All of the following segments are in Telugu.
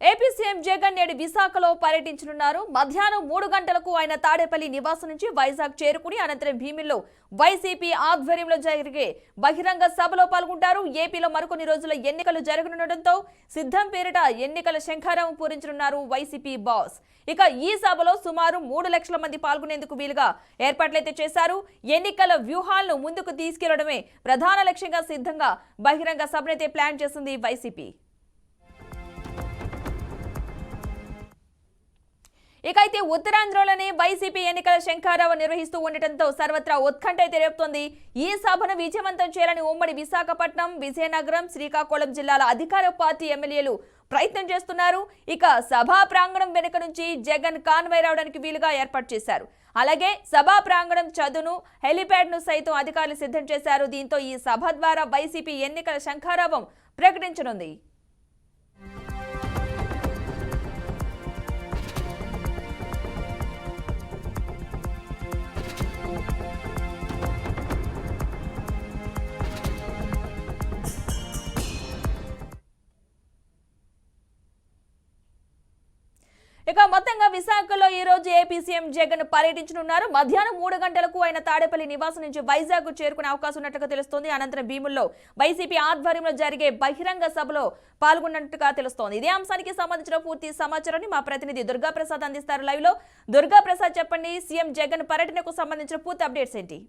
ఏపీ సీఎం జగన్ నేడు విశాఖలో పర్యటించనున్నారు. మధ్యాహ్నం 3 గంటలకు ఆయన తాడేపల్లి నివాసం నుంచి వైజాగ్ చేరుకుని అనంతరం భీమిలో వైసీపీ ఆధ్వర్యంలో జరిగే బహిరంగ సభలో పాల్గొంటారు. ఏపీలో మరికొన్ని రోజుల ఎన్నికలు జరగనుండటంతో సిద్ధం పేరిట ఎన్నికల శంఖారావం పూరించనున్నారు వైసీపీ బాస్. ఇక ఈ సభలో సుమారు 3 లక్షల మంది పాల్గొనేందుకు వీలుగా ఏర్పాట్లయితే చేశారు. ఎన్నికల వ్యూహాలను ముందుకు తీసుకెళ్లడమే ప్రధాన లక్ష్యంగా సిద్ధంగా బహిరంగ సభనైతే ప్లాన్ చేసింది వైసీపీ. ఇకైతే ఉత్తరాంధ్రలోనే వైసీపీ ఎన్నికల శంఖారావం నిర్వహిస్తూ ఉండటంతో సర్వత్రా ఉత్కంఠ అయితే రేపుతోంది. ఈ సభను విజయవంతం చేయాలని ఉమ్మడి విశాఖపట్నం, విజయనగరం, శ్రీకాకుళం జిల్లాల అధికార పార్టీ ఎమ్మెల్యేలు ప్రయత్నం చేస్తున్నారు. ఇక సభా ప్రాంగణం వెనుక నుంచి జగన్ కాన్వాయ్ రావడానికి వీలుగా ఏర్పాటు చేశారు. అలాగే సభా ప్రాంగణం చదును, హెలిప్యాడ్ ను సైతం అధికారులు సిద్ధం చేశారు. దీంతో ఈ సభ ద్వారా వైసీపీ ఎన్నికల శంఖారావం ప్రకటించనుంది. ఇక మొత్తంగా విశాఖలో ఈ రోజు ఏపీ సీఎం జగన్ పర్యటించనున్నారు. మధ్యాహ్నం 3 గంటలకు ఆయన తాడేపల్లి నివాసం నుంచి వైజాగ్ చేరుకునే అవకాశం ఉన్నట్టుగా తెలుస్తోంది. అనంతరం భీముల్లో వైసీపీ ఆధ్వర్యంలో జరిగే బహిరంగ సభలో పాల్గొన్నట్టుగా తెలుస్తోంది. ఇదే అంశానికి సంబంధించిన పూర్తి సమాచారాన్ని మా ప్రతినిధి దుర్గా ప్రసాద్ అందిస్తారు లైవ్ లో. దుర్గా ప్రసాద్, చెప్పండి, సీఎం జగన్ పర్యటనకు సంబంధించిన పూర్తి అప్డేట్స్ ఏంటి?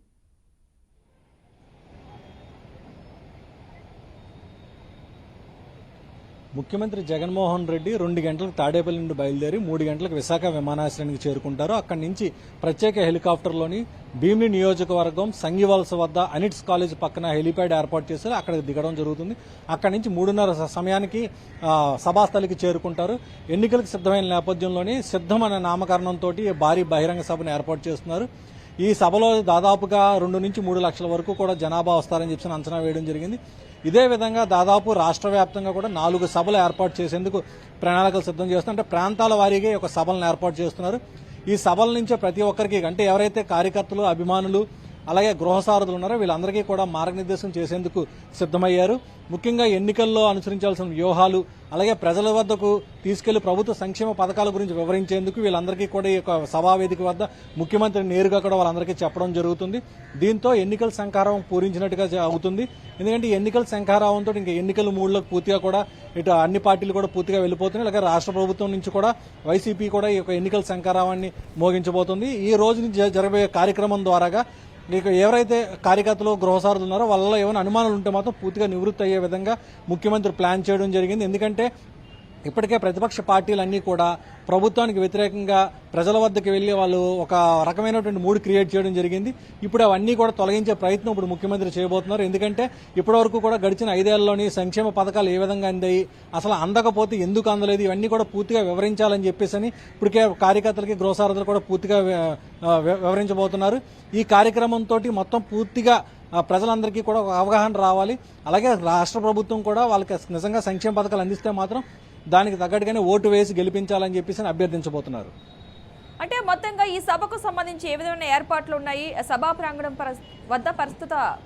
ముఖ్యమంత్రి జగన్మోహన్ రెడ్డి 2 గంటలకు తాడేపల్లి నుండి బయలుదేరి 3 గంటలకు విశాఖ విమానాశ్రయానికి చేరుకుంటారు. అక్కడి నుంచి ప్రత్యేక హెలికాప్టర్లోని భీమిలి నియోజకవర్గం సంగివలస వద్ద అనిట్స్ కాలేజ్ పక్కన హెలిప్యాడ్ ఏర్పాటు చేశారు. అక్కడికి దిగడం జరుగుతుంది. అక్కడి నుంచి 3:30 సమయానికి సభాస్థలికి చేరుకుంటారు. ఎన్నికలకు సిద్ధమైన నేపథ్యంలోని సిద్ధం అనే నామకరణంతో భారీ బహిరంగ సభను ఏర్పాటు చేస్తున్నారు. ఈ సభలో దాదాపుగా 2 నుంచి 3 లక్షల వరకు కూడా జనాభా వస్తారని చెప్పి అంచనా వేయడం జరిగింది. ఇదే విధంగా దాదాపు రాష్ట్ర వ్యాప్తంగా కూడా 4 సభలు ఏర్పాటు చేసేందుకు ప్రణాళికలు సిద్ధం చేస్తున్నారు. అంటే ప్రాంతాల వారీగా ఒక సభలను ఏర్పాటు చేస్తున్నారు. ఈ సభల నుంచే ప్రతి ఒక్కరికి, అంటే ఎవరైతే కార్యకర్తలు, అభిమానులు, అలాగే గృహసారథులు ఉన్నారో వీళ్ళందరికీ కూడా మార్గనిర్దేశం చేసేందుకు సిద్ధమయ్యారు. ముఖ్యంగా ఎన్నికల్లో అనుసరించాల్సిన వ్యూహాలు, అలాగే ప్రజల వద్దకు తీసుకెళ్లి ప్రభుత్వ సంక్షేమ పథకాల గురించి వివరించేందుకు వీళ్ళందరికీ కూడా ఈ యొక్క సభావేదిక వద్ద ముఖ్యమంత్రి నేరుగా కూడా వాళ్ళందరికీ చెప్పడం జరుగుతుంది. దీంతో ఎన్నికల శంఖారావం పూరించినట్టుగా అవుతుంది. ఎందుకంటే ఎన్నికల శంఖారావంతో ఇంకా ఎన్నికల మూడులోకి పూర్తిగా కూడా ఇటు అన్ని పార్టీలు కూడా పూర్తిగా వెళ్లిపోతున్నాయి. అలాగే రాష్ట్ర ప్రభుత్వం నుంచి కూడా వైసీపీ కూడా ఈ యొక్క ఎన్నికల శంఖారావాన్ని మోగించబోతుంది. ఈ రోజు నుంచి జరగబోయే కార్యక్రమం ద్వారాగా మీకు ఎవరైతే కార్యకర్తలు, గృహసారథులు ఉన్నారో వాళ్ళలో ఏమైనా అనుమానాలు ఉంటే మాత్రం పూర్తిగా నివృత్తి అయ్యే విధంగా ముఖ్యమంత్రి ప్లాన్ చేయడం జరిగింది. ఎందుకంటే ఇప్పటికే ప్రతిపక్ష పార్టీలన్నీ కూడా ప్రభుత్వానికి వ్యతిరేకంగా ప్రజల వద్దకు వెళ్లి వాళ్ళు ఒక రకమైనటువంటి మూడ్ క్రియేట్ చేయడం జరిగింది. ఇప్పుడు అవన్నీ కూడా తొలగించే ప్రయత్నం ఇప్పుడు ముఖ్యమంత్రి చేయబోతున్నారు. ఎందుకంటే ఇప్పటివరకు కూడా గడిచిన 5 ఏళ్లలోని సంక్షేమ పథకాలు ఏ విధంగా అందాయి, అసలు అందకపోతే ఎందుకు అందలేదు, ఇవన్నీ కూడా పూర్తిగా వివరించాలని చెప్పేసి ఇప్పటికే కార్యకర్తలకి, గృహసారథులు కూడా పూర్తిగా వివరించబోతున్నారు. ఈ కార్యక్రమంతో మొత్తం పూర్తిగా ప్రజలందరికీ కూడా ఒక అవగాహన రావాలి. అలాగే రాష్ట్ర ప్రభుత్వం కూడా వాళ్ళకి నిజంగా సంక్షేమ పథకాలు అందిస్తే మాత్రం దానికి తగ్గట్టుగానే ఓటు వేసి గెలిపించాలని చెప్పేసి అభ్యర్థించబోతున్నారు. అంటే మొత్తంగా ఈ సభకు సంబంధించి ఏ విధమైన ఏర్పాట్లు ఉన్నాయి, సభా ప్రాంగణం వద్ద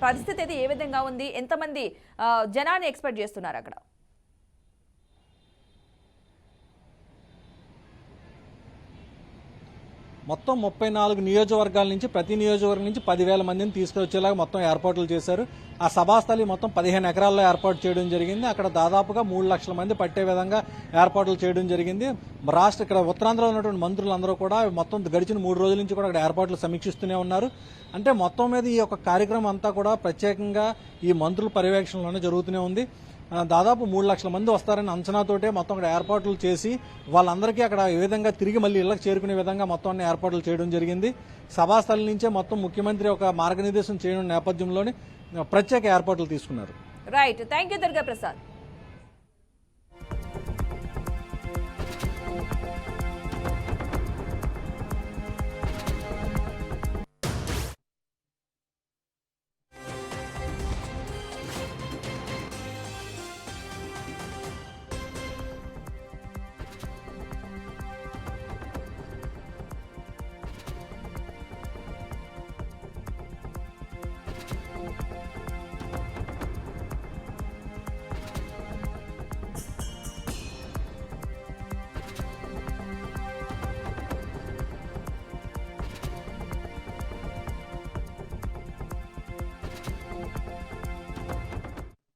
పరిస్థితి అయితే ఏ విధంగా ఉంది, ఎంతమంది జనాన్ని ఎక్స్పెక్ట్ చేస్తున్నారు అక్కడ? మొత్తం 34 నియోజకవర్గాల నుంచి ప్రతి నియోజకవర్గం నుంచి 10,000 మందిని తీసుకువచ్చేలాగా మొత్తం ఏర్పాట్లు చేశారు. ఆ సభాస్థలి మొత్తం 15 ఎకరాల్లో ఏర్పాటు చేయడం జరిగింది. అక్కడ దాదాపుగా 3 లక్షల మంది పట్టే విధంగా ఏర్పాట్లు చేయడం జరిగింది. ఇక్కడ ఉత్తరాంధ్రలో ఉన్నటువంటి మంత్రులందరూ కూడా మొత్తం గడిచిన 3 రోజుల నుంచి కూడా అక్కడ ఏర్పాట్లు సమీక్షిస్తూనే ఉన్నారు. అంటే మొత్తం మీద ఈ యొక్క కార్యక్రమం అంతా కూడా ప్రత్యేకంగా ఈ మంత్రుల పర్యవేక్షణలోనే జరుగుతూనే ఉంది. దాదాపు 3 లక్షల మంది వస్తారని అంచనాతోటే మొత్తం అక్కడ ఏర్పాట్లు చేసి వాళ్ళందరికీ అక్కడ ఏ విధంగా తిరిగి మళ్ళీ ఇళ్లకు చేరుకునే విధంగా మొత్తం అన్ని ఏర్పాట్లు చేయడం జరిగింది. సభాస్థలి నుంచే మొత్తం ముఖ్యమంత్రి ఒక మార్గనిర్దేశం చేయడం నేపథ్యంలోనే ప్రత్యేక ఏర్పాట్లు తీసుకున్నారు. Right, thank you Durga Prasad.